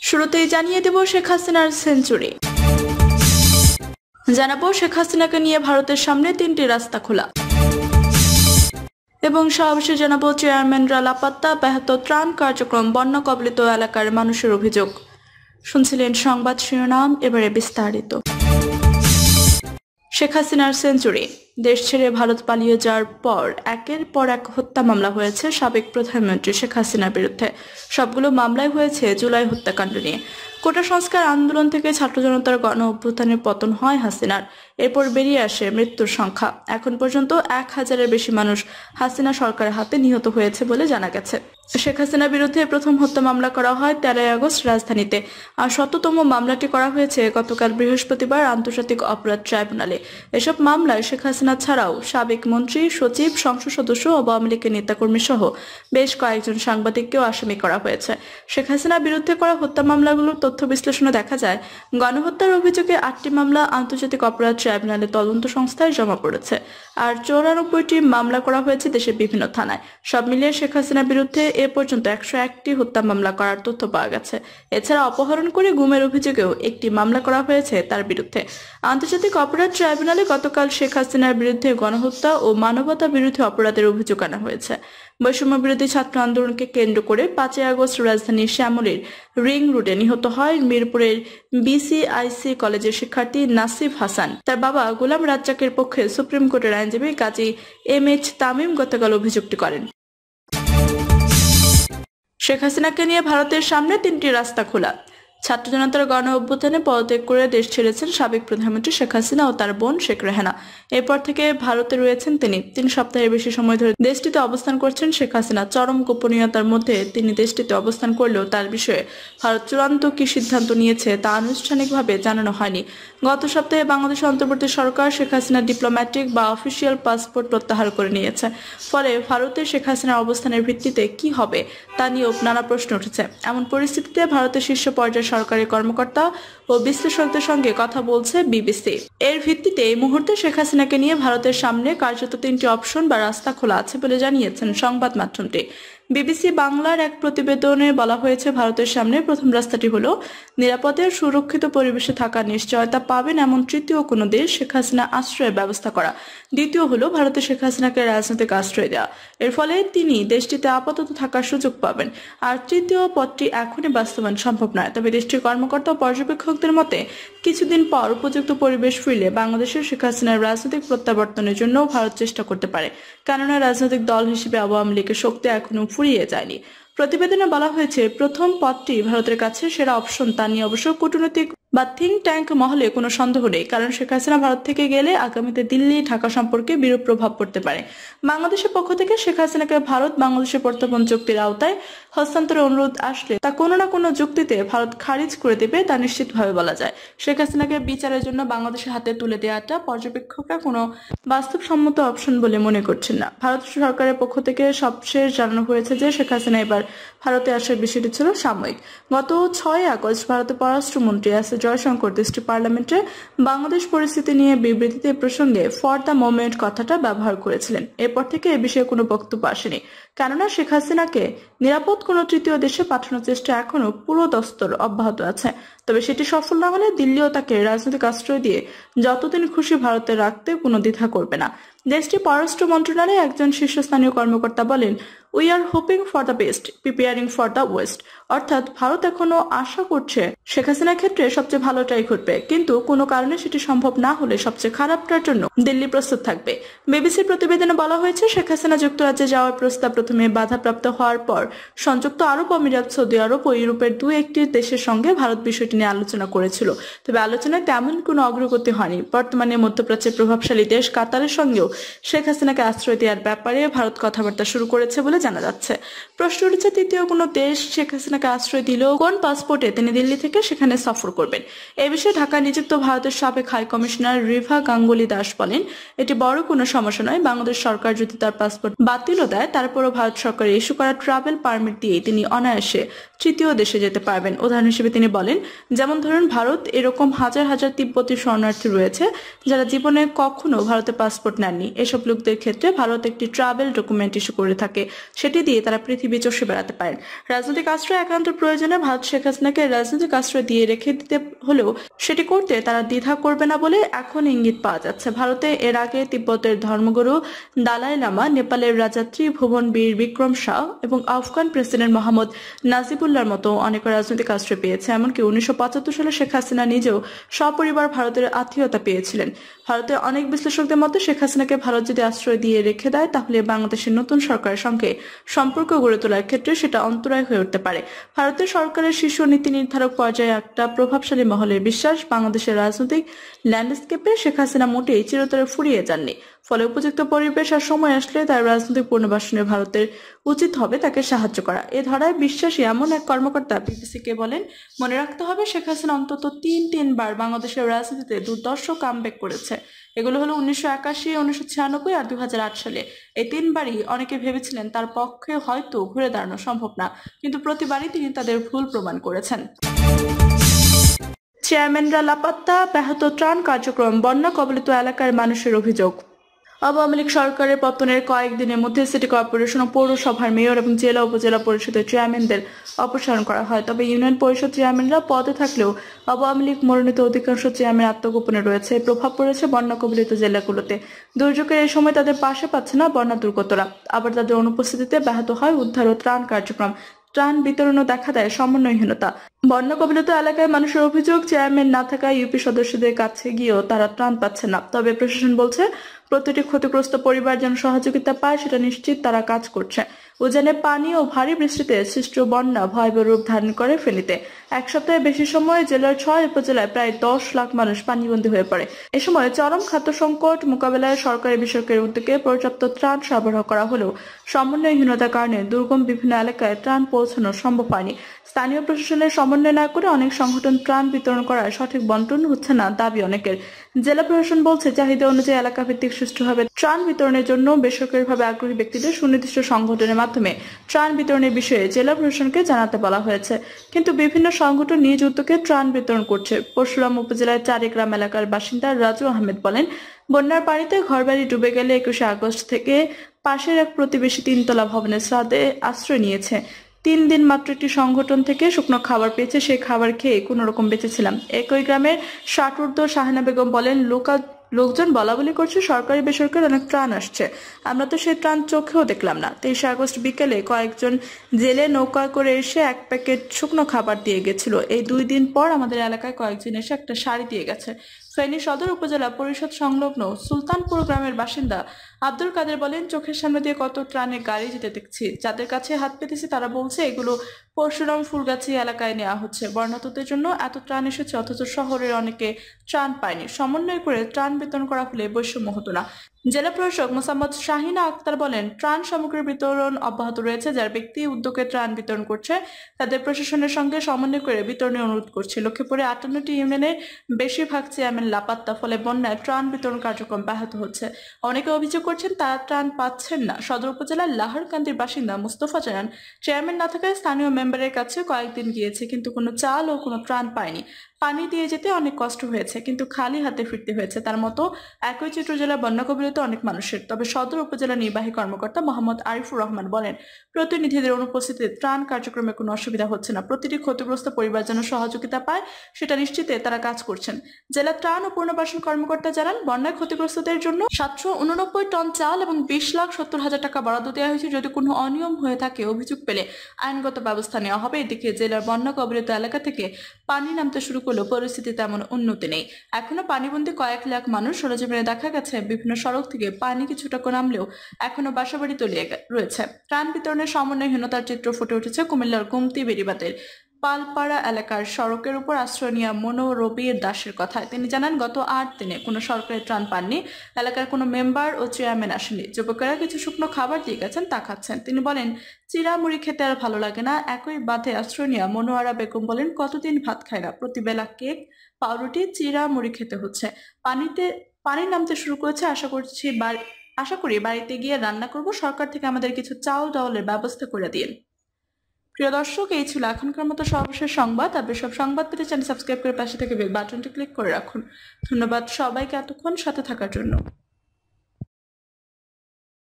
শুরুতেই জানিয়ে দেব শেখ হাসিনার সেঞ্চুরি। জানাবো শেখ হাসিনাকে নিয়ে ভারতের সামনে 3টি রাস্তা খোলা এবং সর্বশেষে জানাবো চেয়ারম্যানরা লাপাত্তা, ব্যাহত ত্রাণ কার্যক্রম, বন্যা কবলিত এলাকার মানুষের অভিযোগ। শুনছিলেন সংবাদ শিরোনাম, এবারে বিস্তারিত। শেখ হাসিনার সেঞ্চুরি। দেশ ছেড়ে ভারত পালিয়ে যাওয়ার পর একের পর এক হত্যা মামলা হয়েছে সাবেক প্রধানমন্ত্রী শেখ হাসিনার বিরুদ্ধে। সবগুলো মামলায় হয়েছে জুলাই হত্যাকাণ্ড নিয়ে। কোটা সংস্কার আন্দোলন থেকে ছাত্র জনতার গণ অভ্যুত্থানের পতন হয় হাসিনার। এরপর বেরিয়ে আসে মৃত্যুর সংখ্যা। এখন পর্যন্ত 1000-এর বেশি মানুষ হাসিনা সরকারের হাতে নিহত হয়েছে বলে জানা গেছে। শেখ হাসিনার বিরুদ্ধে প্রথম হত্যা মামলা করা হয় 13 আগস্ট রাজধানীতে, আর 100তম মামলাটি করা হয়েছে গতকাল বৃহস্পতিবার আন্তর্জাতিক অপরাধ ট্রাইব্যুনালে। এসব মামলায় শেখ হাসিনা ছাড়াও সাবেক মন্ত্রী, সচিব, সংসদ সদস্য ও আওয়ামী লীগের নেতাকর্মী সহ বেশ কয়েকজন সাংবাদিককেও আসামি করা হয়েছে। শেখ হাসিনার বিরুদ্ধে করা হত্যা মামলাগুলোর তথ্য বিশ্লেষণে দেখা যায়, গণহত্যার অভিযোগে 8টি মামলা আন্তর্জাতিক অপরাধ ট্রাইব্যুনালে তদন্ত সংস্থায় জমা পড়েছে, আর 94টি মামলা করা হয়েছে দেশের বিভিন্ন থানায়। সব মিলিয়ে শেখ হাসিনার বিরুদ্ধে এ পর্যন্ত 101টি হত্যা মামলা করার তথ্য পাওয়া গেছে। এছাড়া অপহরণ করে গুমের অভিযোগেও একটি মামলা করা হয়েছে তার বিরুদ্ধে। আন্তর্জাতিক অপরাধ ট্রাইব্যুনালে গতকাল শেখ হাসিনার বিরুদ্ধে গণহত্যা ও মানবতা বিরোধী অপরাধের অভিযোগ আনা হয়েছে। বৈষম্য বিরোধী ছাত্র আন্দোলনকে কেন্দ্র করে 5 আগস্ট রাজধানীর শ্যামলীর রিং রোডে নিহত হয় মিরপুরের বিসিআইসি কলেজের শিক্ষার্থী নাসিফ হাসান। তার বাবা গোলাম রাজ্জাকের পক্ষে সুপ্রিম কোর্টের আইনজীবী কাজী MH তামিম গতকাল অভিযোগটি করেন। শেখ হাসিনাকে নিয়ে ভারতের সামনে 3টি রাস্তা খোলা। ছাত্র জনতার গণ অভ্যুত্থানে পদত্যাগ করে দেশ ছেড়েছেন সাবেক প্রধানমন্ত্রী শেখ হাসিনা ও তার বোন শেখ রেহানা। এরপর থেকে ভারতে রয়েছেন তিনি। 3 সপ্তাহের বেশি সময় ধরে দেশটিতে অবস্থান করছেন শেখ হাসিনা। চরম গোপনীয়তার মধ্যে তিনি দেশটিতে অবস্থান করলেও তার বিষয়ে ভারত চূড়ান্ত কি সিদ্ধান্ত নিয়েছে তা আনুষ্ঠানিকভাবে জানানো হয়নি। গত সপ্তাহে বাংলাদেশ অন্তর্বর্তী সরকার শেখ হাসিনার ডিপ্লোম্যাটিক বা অফিসিয়াল পাসপোর্ট প্রত্যাহার করে নিয়েছে। ফলে ভারতে শেখ হাসিনার অবস্থানের ভিত্তিতে কি হবে তা নিয়েও নানা প্রশ্ন উঠেছে। এমন পরিস্থিতিতে ভারতের শীর্ষ পর্যায়ের সরকারি কর্মকর্তা ও বিশ্লেষকদের সঙ্গে কথা বলছে বিবিসি। এর ভিত্তিতে এই মুহূর্তে শেখ হাসিনাকে নিয়ে ভারতের সামনে কার্যত 3টি অপশন বা রাস্তা খোলা আছে বলে জানিয়েছেন সংবাদ মাধ্যমটি। বিবিসি বাংলার এক প্রতিবেদনে বলা হয়েছে, ভারতের সামনে প্রথম রাস্তাটি হলো নিরাপদে সুরক্ষিত পরিবেশে থাকার নিশ্চয়তা পাবেন এমন তৃতীয় কোনো দেশ শেখ হাসিনা আশ্রয়ের ব্যবস্থা করা। দ্বিতীয় হলো ভারতে শেখ হাসিনাকে রাজনৈতিক আশ্রয় দেওয়া, এর ফলে তিনি দেশটিতে আপাতত থাকার সুযোগ পাবেন। আর তৃতীয় পথটি এখনই বাস্তবায়ন সম্ভব নয়, তবে দেশটির কর্মকর্তা ও পর্যবেক্ষকদের মতে কিছুদিন পর উপযুক্ত পরিবেশ ফিরলে বাংলাদেশের শেখ হাসিনার রাজনৈতিক প্রত্যাবর্তনের জন্য ভারত চেষ্টা করতে পারে, কেননা রাজনৈতিক দল হিসেবে আওয়ামী লীগের শক্তি এখনো ফুরিয়ে যায়নি। প্রতিবেদনে বলা হয়েছে, প্রথম পথটি ভারতের কাছে সেরা অপশন, তা নিয়ে অবশ্য কূটনৈতিক বা থিঙ্ক ট্যাঙ্ক মহলে কোনো সন্দেহ নেই, কারণ শেখ হাসিনা ভারত থেকে গেলে আগামীতে দিল্লি ঢাকা সম্পর্কে বিরূপ প্রভাব পড়তে পারে। বাংলাদেশের পক্ষ থেকে শেখ হাসিনাকে ভারত বাংলাদেশের প্রত্যর্পণ চুক্তির আওতায় হস্তান্তরের অনুরোধ আসলে তা কোনো না কোনো যুক্তিতে ভারত খারিজ করে দেবে, তা নিশ্চিতভাবে বলা যায়। শেখ হাসিনাকে বিচারের জন্য বাংলাদেশের হাতে তুলে দেওয়াটা পর্যবেক্ষকরা কোনো বাস্তবসম্মত অপশন বলে মনে করছেন না। ভারত সরকারের পক্ষ থেকে সবশেষ জানানো হয়েছে যে শেখ হাসিনা এবার ভারতে আসার বিষয়টি ছিল সাময়িক। গত 6 আগস্ট ভারতের পররাষ্ট্রমন্ত্রী এস জয়শঙ্কর দেশটির পার্লামেন্টে বাংলাদেশ পরিস্থিতি নিয়ে বিবৃতিতে প্রসঙ্গে ফর দ্য মোমেন্ট কথাটা ব্যবহার করেছিলেন। এরপর থেকে এ বিষয়ে কোনো বক্তব্য আসেনি, কেননা শেখ হাসিনাকে নিরাপদ কোনো তৃতীয় দেশে পাঠানোর চেষ্টা এখনো পুরো দস্তর অব্যাহত আছে। তবে সেটি সফল না হলে দিল্লিও তাকে রাজনৈতিক আশ্রয় দিয়ে যতদিন খুশি ভারতে রাখতে কোনো দ্বিধা করবে না। দেশটির পররাষ্ট্র মন্ত্রণালয়ে একজন শীর্ষস্থানীয় কর্মকর্তা বলেন, we are hoping for the best, preparing for the West. অর্থাৎ ভারত এখনো আশা করছে শেখ হাসিনার ক্ষেত্রে সবচেয়ে ভালোটাই ঘটবে, কিন্তু কোনো কারণে সেটি সম্ভব না হলে সবচেয়ে খারাপটার জন্য দিল্লি প্রস্তুত থাকবে। বিবিসির প্রতিবেদনে বলা হয়েছে, শেখ হাসিনা যুক্তরাজ্যে যাওয়ার প্রস্তাব প্রথমে বাধাপ্রাপ্ত হওয়ার পর সংযুক্ত আরব আমিরাত, সৌদি আরব ও ইউরোপের 2-1টি দেশের সঙ্গে ভারত বিষয়টি নিয়ে আলোচনা করেছিল। তবে আলোচনায় তেমন কোনো অগ্রগতি হয়নি। বর্তমানে মধ্যপ্রাচ্যের প্রভাবশালী দেশ কাতারের সঙ্গেও শেখ হাসিনাকে আশ্রয় দেওয়ার ব্যাপারে ভারত কথাবার্তা শুরু করেছে বলে জানা যাচ্ছে। প্রশ্ন উঠেছে, তৃতীয় কোনো দেশ শেখ হাসিনাকে আশ্রয় দিলেও কোন পাসপোর্টে তিনি দিল্লি থেকে সেখানে সফর করবেন? এ বিষয়ে ঢাকায় নিযুক্ত ভারতের সাবেক হাই কমিশনার রিভা গাঙ্গুলি দাস বলেন, এটি বড় কোনো সমস্যা নয়। বাংলাদেশ সরকার যদি তার পাসপোর্ট বাতিলও দেয়, তারপরও ভারত সরকার ইস্যু করা ট্রাভেল পারমিট দিয়ে তিনি অনায়াসে তৃতীয় দেশে যেতে পারবেন। উদাহরণ হিসেবে তিনি বলেন, যেমন ধরুন ভারত এরকম হাজার হাজার তিব্বতী শরণার্থী রয়েছে যারা জীবনে কখনো ভারতে পাসপোর্ট নেননি। এসব লোকদের ক্ষেত্রে ভারত একটি ট্রাভেল ডকুমেন্ট ইস্যু করে থাকে, সেটি দিয়ে তারা পৃথিবী চষে বেড়াতে পারেন। রাজনৈতিক আশ্রয় একান্ত প্রয়োজনে ভারত শেখ হাসিনাকে রাজনৈতিক আশ্রয় দিয়ে রেখে দিতে হলেও সেটি করতে তারা দ্বিধা করবে না বলে এখন ইঙ্গিত পাওয়া যাচ্ছে। ভারতে এর আগে তিব্বতের ধর্মগুরু দালাই লামা, নেপালের রাজা ত্রিভুবন বীর বিক্রম শাহ এবং আফগান প্রেসিডেন্ট মোহাম্মদ নাজিবুল্লাহর মতো অনেক রাজনৈতিক আশ্রয় পেয়েছে। এমনকি 1975 সালে শেখ হাসিনা নিজেও সপরিবার ভারতের আত্মীয়তা পেয়েছিলেন। ভারতের অনেক বিশ্লেষকদের মতে শেখ হাসিনাকে ভারত যদি আশ্রয় দিয়ে রেখে দেয় তাহলে বাংলাদেশের নতুন সরকারের সঙ্গে সম্পর্ক গড়ে তোলার ক্ষেত্রে সেটা অন্তরায় হয়ে উঠতে পারে। ভারতের সরকারের শীর্ষ নীতি নির্ধারক পর্যায়ে একটা প্রভাবশালী মহলের বিশ্বাস, বাংলাদেশের রাজনৈতিক ল্যান্ডস্কেপে শেখ হাসিনা মোটেই চিরতরে ফুরিয়ে যাননি। ফলে উপযুক্ত পরিবেশ আর সময় আসলে তার রাজনৈতিক পুনর্বাসনে ভারতের উচিত হবে তাকে সাহায্য করা। এ ধারায় বিশ্বাসী এমন এক কর্মকর্তা বিবিসিকে বলেন, মনে রাখতে হবে শেখ হাসিনা অন্তত তিনবার বাংলাদেশের রাজনীতিতে দুর্দর্শ কামব্যাক করেছে। এগুলো হলো 1981, 1996 আর 2008 সালে। এই তিনবারই অনেকে ভেবেছিলেন তার পক্ষে হয়তো ঘুরে দাঁড়ানো সম্ভব না, কিন্তু প্রতিবারই তিনি তাদের ভুল প্রমাণ করেছেন। চেয়ারম্যানরা লাপাত্তা, ব্যাহত ত্রাণ কার্যক্রম, বন্যা কবলিত এলাকার মানুষের অভিযোগ। আওয়ামী লীগ সরকারের পতনের কয়েকদিনের মধ্যে সিটি কর্পোরেশন ও পৌরসভার মেয়র এবং জেলা উপজেলা পরিষদের চেয়ারম্যানদের অপসারণ করা হয়। তবে ইউনিয়ন পরিষদ চেয়ারম্যানরা পদে থাকলেও আওয়ামী লীগ মনোনীত অধিকাংশ চেয়ারম্যান আত্মগোপনে রয়েছে। প্রভাব পড়েছে বন্যা কবলিত জেলাগুলোতে। দুর্যোগের এই সময় তাদের পাশে পাচ্ছে না বন্যা দুর্গতরা, আবার তাদের অনুপস্থিতিতে ব্যাহত হয় উদ্ধার ও ত্রাণ কার্যক্রম। ত্রাণ বিতরণও দেখা দেয় সমন্বয়হীনতা। বন্যা কবলিত এলাকায় মানুষের অভিযোগ, চেয়ারম্যান না থাকায় ইউপি সদস্যদের কাছে গিয়েও তারা ত্রাণ পাচ্ছে না। তবে প্রশাসন বলছে প্রতিটি ক্ষতিগ্রস্ত পরিবার যেন সহযোগিতা পায় সেটা নিশ্চিত তারা কাজ করছে। উজানে পানি ও ভারী বৃষ্টিতে সৃষ্ট বন্যা ভয়াবহ রূপ ধারণ করে ফেনীতে। এক সপ্তাহের বেশি সময়ে জেলার 6 উপজেলায় প্রায় 10 লাখ মানুষ পানিবন্দী হয়ে পড়ে। এ সময় চরম খাদ্য সংকট মোকাবেলায় সরকারি বেসরকারি উদ্যোগে পর্যাপ্ত ত্রাণ সরবরাহ করা হলেও সমন্বয়হীনতার কারণে দুর্গম বিভিন্ন এলাকায় ত্রাণ পৌঁছানো সম্ভব হয়নি। স্থানীয় প্রশাসনের সমন্বয় না করে অনেক সংগঠন ত্রাণ বিতরণ করার সঠিক বন্টন হচ্ছে না দাবি অনেকের। জেলা প্রশাসন বলছে চাহিদা অনুযায়ী এলাকা ভিত্তিক সুষ্ঠুভাবে ত্রাণ বিতরণের জন্য বেসরকারিভাবে আগ্রহী ব্যক্তিদের সুনির্দিষ্ট সংগঠনের মাধ্যমে ত্রাণ বিতরণের বিষয়ে জেলা প্রশাসনকে জানাতে বলা হয়েছে। কিন্তু বিভিন্ন সংগঠন নিজ উদ্যোগে ত্রাণ বিতরণ করছে। পরশুরাম উপজেলার চারিগ্রাম এলাকার বাসিন্দা রাজু আহমেদ বলেন, বন্যার পানিতে ঘরবাড়ি ডুবে গেলে 21 আগস্ট থেকে পাশের এক প্রতিবেশী 3 তলা ভবনের ছাদে আশ্রয় নিয়েছে। 3 দিন মাত্র একটি সংগঠন থেকে শুকনো খাবার পেয়েছে, সেই খাবার খেয়ে কোনো রকম বেঁচেছিলাম। একই গ্রামের ষাটঊর্ধ্ব শাহানা বেগম বলেন, লোকজন বলা বলি করছে সরকারি বেসরকারি অনেক ত্রাণ আসছে, আমরা তো সেই ত্রাণ চোখেও দেখলাম না। 23 আগস্ট বিকেলে কয়েকজন জেলে নৌকা করে এসে 1 প্যাকেট শুকনো খাবার দিয়ে গেছিল। এই 2 দিন পর আমাদের এলাকায় কয়েকজন এসে একটা শাড়ি দিয়ে গেছে। ফেনী সদর উপজেলা পরিষদ সংলগ্ন সুলতানপুর গ্রামের বাসিন্দা আব্দুল কাদের বলেন, চোখের সামনে দিয়ে কত ত্রাণের গাড়ি যেতে দেখছি, যাদের কাছে হাত পেতেছি তারা বলছে এগুলো পরশুরাম ফুলগাছি এলাকায় নেওয়া হচ্ছে। বর্ণাতুদের জন্য এত ত্রাণ এসেছে, অথচ শহরের অনেকে ত্রাণ পায়নি। সমন্বয় করে ত্রাণ বিতরণ করা হলে বৈষম্য হতো না। জেলা প্রশাসক মোসাম্মদ শাহিনা আক্তার বলেন, ত্রাণ সামগ্রীর বিতরণ অব্যাহত রয়েছে। যার ব্যক্তি উদ্যোগে ত্রাণ বিতরণ করছে তাদের প্রশাসনের সঙ্গে সমন্বয় করে বিতরণের অনুরোধ করছে। লক্ষ্মীপুরে 58টি ইউনিয়নের বেশিরভাগ চেয়ারম্যান লাপাত্তা, ফলে বন্যায় ত্রাণ বিতরণ কার্যক্রম ব্যাহত হচ্ছে। অনেকে অভিযোগ করছেন তারা ত্রাণ পাচ্ছেন না। সদর উপজেলার লাহারকান্দির বাসিন্দা মুস্তফা জানান, চেয়ারম্যান না থাকায় স্থানীয় মেম্বারের কাছে কয়েকদিন গিয়েছে, কিন্তু কোনো চাল ও কোনো ত্রাণ পায়নি। পানি দিয়ে যেতে অনেক কষ্ট হয়েছে, কিন্তু খালি হাতে ফিরতে হয়েছে। তার মতো একই চিত্র জেলা বন্যা কবলিত অনেক মানুষের। তবে সদর উপজেলা নির্বাহী কর্মকর্তা মোহাম্মদ আরিফুর রহমান বলেন, প্রতিনিধিদের অনুপস্থিতিতে ত্রাণ কার্যক্রমে কোনো অসুবিধা হচ্ছে না। প্রতিটি ক্ষতিগ্রস্ত পরিবার যেন সহযোগিতা পায় সেটা নিশ্চিতে তারা কাজ করছেন। জেলা ত্রাণ ও পুনর্বাসন কর্মকর্তা জানান, বন্যায় ক্ষতিগ্রস্তদের জন্য 789 টন চাল এবং 20,70,000 টাকা বরাদ্দ দেওয়া হয়েছে। যদি কোনো অনিয়ম হয়ে থাকে অভিযোগ পেলে আইনগত ব্যবস্থা নেওয়া হবে। এদিকে জেলার বন্যা কবলিত এলাকা থেকে পানি নামতে শুরু করলেও পরিস্থিতি তেমন উন্নতি নেই। এখনো পানিবন্দী কয়েক লাখ মানুষ। সরেজমিনে দেখা গেছে বিভিন্ন সড়ক থেকে পানি কিছুটা নামলেও এখনো বাসাবাড়ি তলিয়ে রয়েছে। ত্রাণ বিতরণের সমন্বয়হীনতার চিত্র ফুটে উঠেছে কুমিল্লার গুমতি বেড়িবাঁধের পালপাড়া এলাকার সড়কের উপর আশ্রয় নেওয়া মনো রবির দাসের কথায়। তিনি জানান, গত 8 দিনে কোনো সরকারি ত্রাণ পাননি। এলাকার কোনো মেম্বার ও চেয়ারম্যান আসেনি। যুবকেরা কিছু শুকনো খাবার দিয়ে গেছেন, তা খাচ্ছেন। তিনি বলেন, চিরা মুড়ি খেতে আর ভালো লাগে না। একই বাঁধে আশ্রয় নেওয়া মনোয়ারা বেগম বলেন, কতদিন ভাত খায় না, প্রতিবেলা কেক, পাউরুটি, চিরা মুড়ি খেতে হচ্ছে। পানি নামতে শুরু করেছে। আশা করি বাড়িতে গিয়ে রান্না করব। সরকার থেকে আমাদের কিছু চাউল ডাউলের ব্যবস্থা করে দিন। প্রিয় দর্শক, এই ছিল এখনকার মতো সর্বশেষ সংবাদ। আর সব সংবাদ পেতে চ্যানেল সাবস্ক্রাইব করে পাশে থেকে বেল বাটনটি ক্লিক করে রাখুন। ধন্যবাদ সবাইকে এতক্ষণ সাথে থাকার জন্য।